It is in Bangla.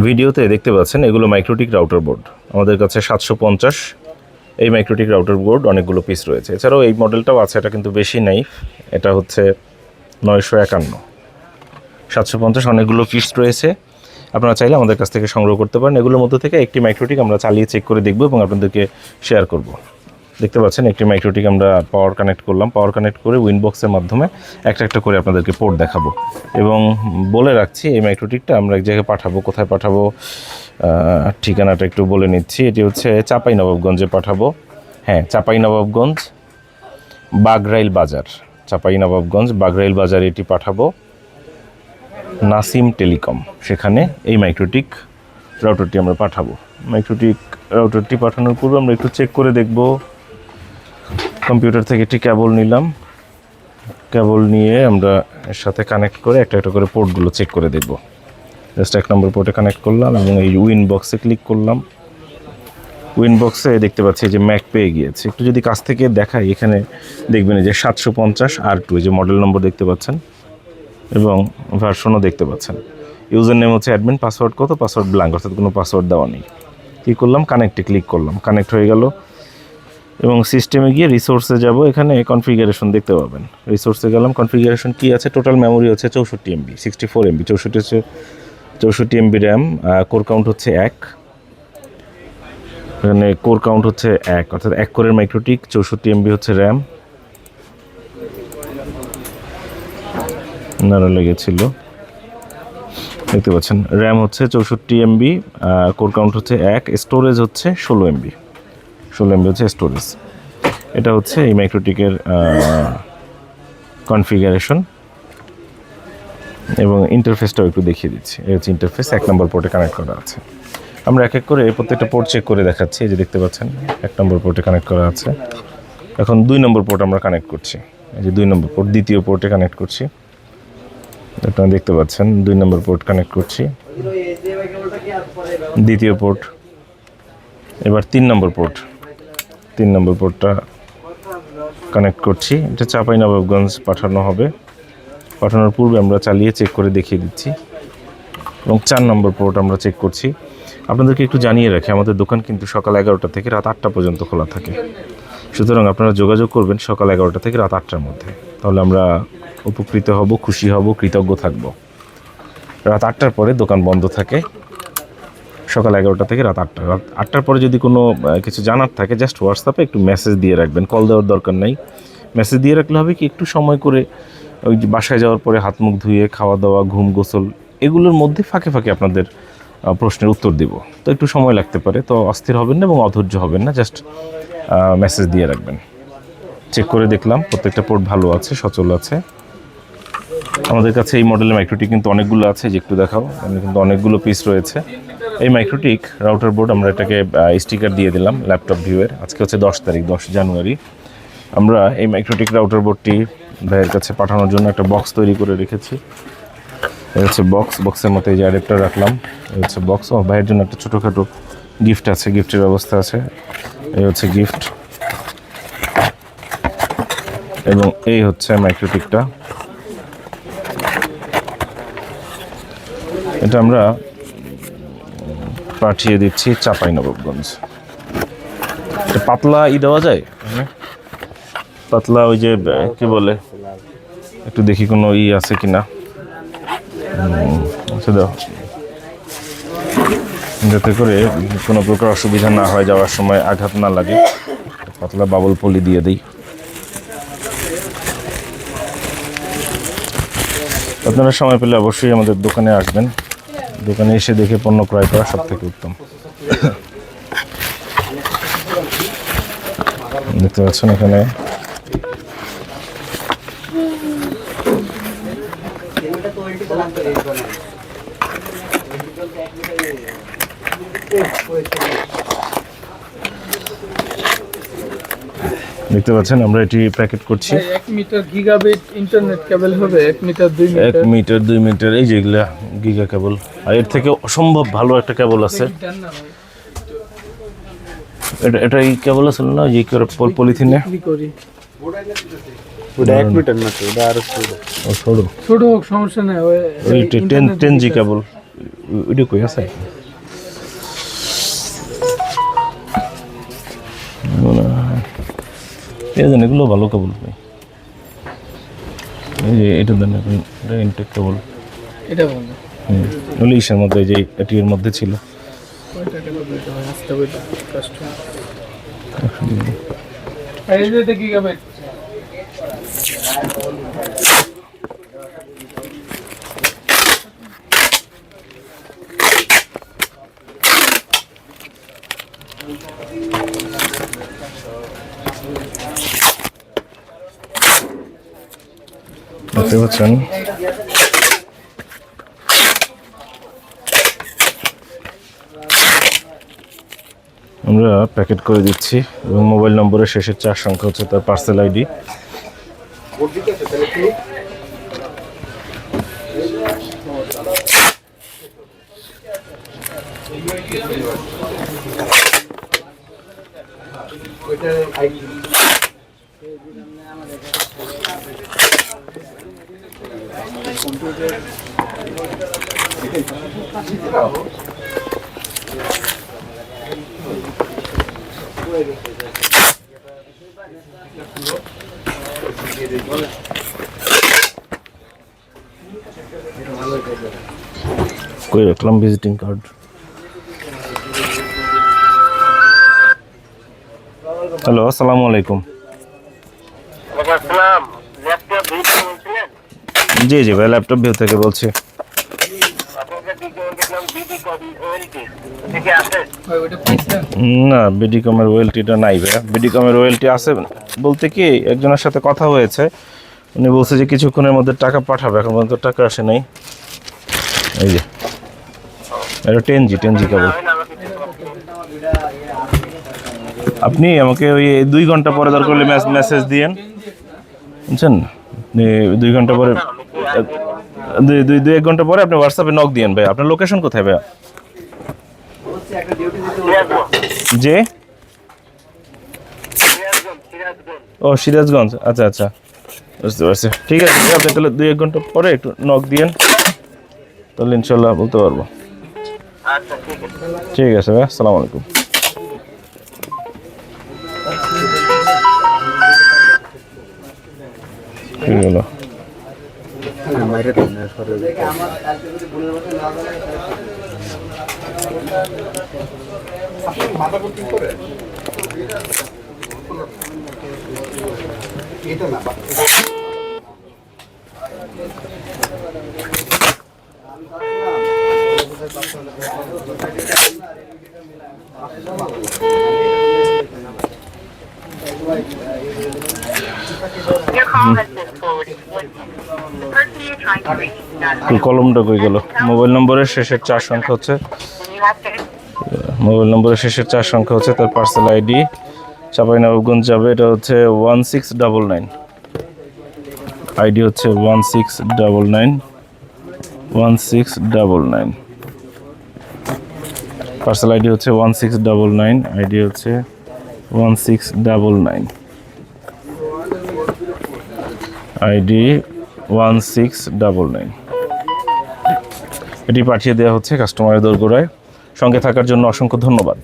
ভিডিওতে দেখতে পাচ্ছেন এগুলো মাইক্রোটিক রাউটার বোর্ড। আমাদের কাছে 750 এই মাইক্রোটিক রাউটার বোর্ড অনেকগুলো পিস রয়েছে। এছাড়াও এই মডেলটাও আছে, এটা কিন্তু বেশি নেই, এটা হচ্ছে 951। 750 অনেকগুলো পিস রয়েছে, আপনারা চাইলে আমাদের কাছ থেকে সংগ্রহ করতে পারেন। এগুলোর মধ্যে থেকে একটি মাইক্রোটিক আমরা চালিয়ে চেক করে দেখব এবং আপনাদেরকে শেয়ার করব। দেখতে পাচ্ছেন একটি মাইক্রোটিক আমরা পাওয়ার কানেক্ট করলাম, পাওয়ার কানেক্ট করে উইনবক্সের মাধ্যমে একটা একটা করে আপনাদেরকে পোর্ট দেখাবো। এবং বলে রাখছি এই মাইক্রোটিকটা আমরা এক জায়গায় পাঠাবো, কোথায় পাঠাবো ঠিকানাটা একটু বলে নিচ্ছি। এটি হচ্ছে চাঁপাইনবাবগঞ্জে পাঠাবো। হ্যাঁ, চাঁপাইনবাবগঞ্জ বাগরাইল বাজার, চাঁপাইনবাবগঞ্জ বাগরাইল বাজারে এটি পাঠাবো। নাসিম টেলিকম, সেখানে এই মাইক্রোটিক রাউটারটি আমরা পাঠাবো। মাইক্রোটিক রাউটারটি পাঠানোর পূর্বে আমরা একটু চেক করে দেখব। কম্পিউটার থেকে একটি কেবল নিলাম, কেবল নিয়ে আমরা এর সাথে কানেক্ট করে একটা একটা করে পোর্টগুলো চেক করে দেখব। জাস্ট 1 নম্বর পোর্টে কানেক্ট করলাম এবং এই উইনবক্সে ক্লিক করলাম। উইনবক্সে দেখতে পাচ্ছি যে ম্যাক পেয়ে গিয়েছে। একটু যদি কাছ থেকে দেখাই, এখানে দেখবেন যে 750 R2 যে মডেল নম্বর দেখতে পাচ্ছেন এবং ভার্সনও দেখতে পাচ্ছেন। ইউজার নেম হচ্ছে অ্যাডমিন, পাসওয়ার্ড কত, পাসওয়ার্ড ব্ল্যাঙ্ক, অর্থাৎ কোনো পাসওয়ার্ড দেওয়া নেই। কী করলাম, কানেক্টে ক্লিক করলাম, কানেক্ট হয়ে গেল। এবং সিস্টেমে গিয়ে রিসোর্সে যাব, এখানে কনফিগারেশন দেখতে পাবেন। রিসোর্সে গেলাম, কনফিগারেশন কী আছে, টোটাল মেমোরি হচ্ছে 64 MB, 64 MB, 64 MB RAM, core count হচ্ছে 1, এখানে কোর কাউন্ট হচ্ছে 1, অর্থাৎ 1 কোরের মাইক্রোটিক, 64 MB হচ্ছে র্যাম। নাড়া লেগেছিল, দেখতে পাচ্ছেন র্যাম হচ্ছে 64 MB, কোর কাউন্ট হচ্ছে 1, স্টোরেজ হচ্ছে 16 MB, 16 MB হচ্ছে স্টোরেজ। এটা হচ্ছে এই মাইক্রোটিকের কনফিগারেশন এবং ইন্টারফেসটাও একটু দেখিয়ে দিচ্ছি। এই হচ্ছে ইন্টারফেস, 1 নম্বর পোর্টে কানেক্ট করা আছে। আমরা এক এক করে প্রত্যেকটা পোর্ট চেক করে দেখাচ্ছি। এই যে দেখতে পাচ্ছেন 1 নম্বর পোর্টে কানেক্ট করা আছে। এখন 2 নম্বর পোর্ট আমরা কানেক্ট করছি। এই যে 2 নম্বর পোর্ট, দ্বিতীয় পোর্টে কানেক্ট করছি। আপনারা দেখতে পাচ্ছেন 2 নম্বর পোর্ট কানেক্ট করছি, দ্বিতীয় পোর্ট। এবার 3 নম্বর পোর্ট, 3 নম্বর পোর্টটা কানেক্ট করছি। এটা চাঁপাইনবাবগঞ্জ পাঠানো হবে, পাঠানোর পূর্বে আমরা চালিয়ে চেক করে দেখিয়ে দিচ্ছি। এবং 4 নম্বর পোর্ট আমরা চেক করছি। আপনাদেরকে একটু জানিয়ে রাখি, আমাদের দোকান কিন্তু সকাল 11টা থেকে রাত 8টা পর্যন্ত খোলা থাকে। সুতরাং আপনারা যোগাযোগ করবেন সকাল 11টা থেকে রাত 8টার মধ্যে, তাহলে আমরা উপকৃত হব, খুশি হব, কৃতজ্ঞ থাকব। রাত 8টার পরে দোকান বন্ধ থাকে, সকাল 11টা থেকে রাত 8টা। রাত 8টার পরে যদি কোনো কিছু জানার থাকে, জাস্ট হোয়াটসঅ্যাপে একটু মেসেজ দিয়ে রাখবেন, কল দেওয়ার দরকার নাই। মেসেজ দিয়ে রাখলে হবে কি, একটু সময় করে ওই যে বাসায় যাওয়ার পরে হাত মুখ ধুয়ে খাওয়া দাওয়া, ঘুম, গোসল, এগুলোর মধ্যে ফাঁকে ফাঁকে আপনাদের প্রশ্নের উত্তর দেব। তো একটু সময় লাগতে পারে, তো অস্থির হবেন না এবং অধৈর্য হবেন না, জাস্ট মেসেজ দিয়ে রাখবেন। চেক করে দেখলাম প্রত্যেকটা পোর্ট ভালো আছে, সচল আছে। আমাদের কাছে এই মডেলের মাইক্রোটিক কিন্তু অনেকগুলো আছে, যে একটু দেখাও, কিন্তু অনেকগুলো পিস রয়েছে। এই মাইক্রোটিক রাউটার বোর্ড আমরা এটাকে স্টিকার দিয়ে দিলাম ল্যাপটপ ভিউয়ের। আজকে হচ্ছে 10 তারিখ, 10 জানুয়ারি। আমরা এই মাইক্রোটিক রাউটার বোর্ডটি ভাইয়ের কাছে পাঠানোর জন্য একটা বক্স তৈরি করে রেখেছি। এই হচ্ছে বক্স, বক্সের মধ্যে এই যে অ্যাডাপ্টার রাখলাম। এই হচ্ছে বক্স। ও ভাইয়ের জন্য একটা ছোটোখাটো গিফট আছে, গিফটের ব্যবস্থা আছে। এই হচ্ছে গিফট এবং এই হচ্ছে মাইক্রোটিকটা। এটা আমরা পাঠিয়ে দিচ্ছি চাঁপাইনবাবগঞ্জ। পাতলা দেওয়া যায়, পাতলা ওই যে কি বলে, একটু দেখি কোনো আছে কিনা। দাও, যাতে করে কোনো প্রকার অসুবিধা না হয়, যাওয়ার সময় আঘাত না লাগে। পাতলা বাবল পলি দিয়ে দিই। আপনারা সময় পেলে অবশ্যই আমাদের দোকানে আসবেন, দোকানে এসে দেখে পণ্য ক্রয় করা সব থেকে উত্তম। দেখতে পাচ্ছেন এখানে দেখতে পাচ্ছেন আমরা এটি প্যাকেট করছি। 1 মিটার গিগাবিট ইন্টারনেট কেবল হবে, 1 মিটার 2 মিটার, 1 মিটার 2 মিটার, এই যেগুলা গিগা কেবল। আর এর থেকে অসম্ভব ভালো একটা কেবল আছে। এটা এই কেবল আছে না, যে পলিথিনে ওটা 1 মিটার না, তো ওটা আরো ছোট। ও ছোট ছোট হোক সমস্যা নাই। ওই 10G কেবল, ভিডিও কই আছে এই জানেন এগুলো ভালো কেবল ভাই এই যে এটা দেন এখন এটা ইনটেক কেবল এটা বলুন ওগুলো ইসের মধ্যে যে এটির মধ্যে ছিল কয়টা কেবল দিতে হয় আসতে বলতে কাস্টমার এই যে এটা গিগাবাইট দেখতে পাচ্ছেন আমরা প্যাকেট করে দিচ্ছি এবং মোবাইল নম্বরের শেষের 4 সংখ্যা হচ্ছে তার পার্সেল আইডি কই রাখলাম ভিজিটিং কার্ড হ্যালো আসসালামু আলাইকুম জি জি ভাই ল্যাপটপ ভিউ থেকে বলছি না বিডিকমের ওয়েলটিটা নাই ভাই বিডিকমের ওয়েলটি আছে বলতে কি একজনের সাথে কথা হয়েছে উনি বলছে যে কিছুক্ষণের মধ্যে টাকা পাঠাবে এখন পর্যন্ত টাকা আসে নাই এই যে এটা 10G কেবল আপনি আমাকে ওই 2 ঘন্টা পরে দরকার হলে মেসেজ দিয়েন বুঝছেন 2 ঘন্টা পরে 2-1 ঘন্টা পরে আপনি হোয়াটসঅ্যাপে নক দিয়েন ভাই আপনার লোকেশন কোথায় ভাই যে ও সিরাজগঞ্জ আচ্ছা আচ্ছা বুঝতে পারছি ঠিক আছে আপনি তাহলে 2-1 ঘন্টা পরে একটু নক দিয়েন তাহলে ইনশাল্লাহ বলতে পারবো ঠিক আছে ভাই আসসালামু আলাইকুম ঠিক হলো কলমটা কই গেল মোবাইল নম্বরের শেষের 4 সংখ্যা হচ্ছে তার পার্সেল আইডি চাঁপাইনবাবগঞ্জ যাবে এটা হচ্ছে 1699 আইডি হচ্ছে 1699 পার্সেল আইডি হচ্ছে 1699 আইডি হচ্ছে 1699 আইডি 1699 এটি পাঠিয়ে দেওয়া হচ্ছে কাস্টমারের দোরগোড়ায় সঙ্গে থাকার জন্য অসংখ্য ধন্যবাদ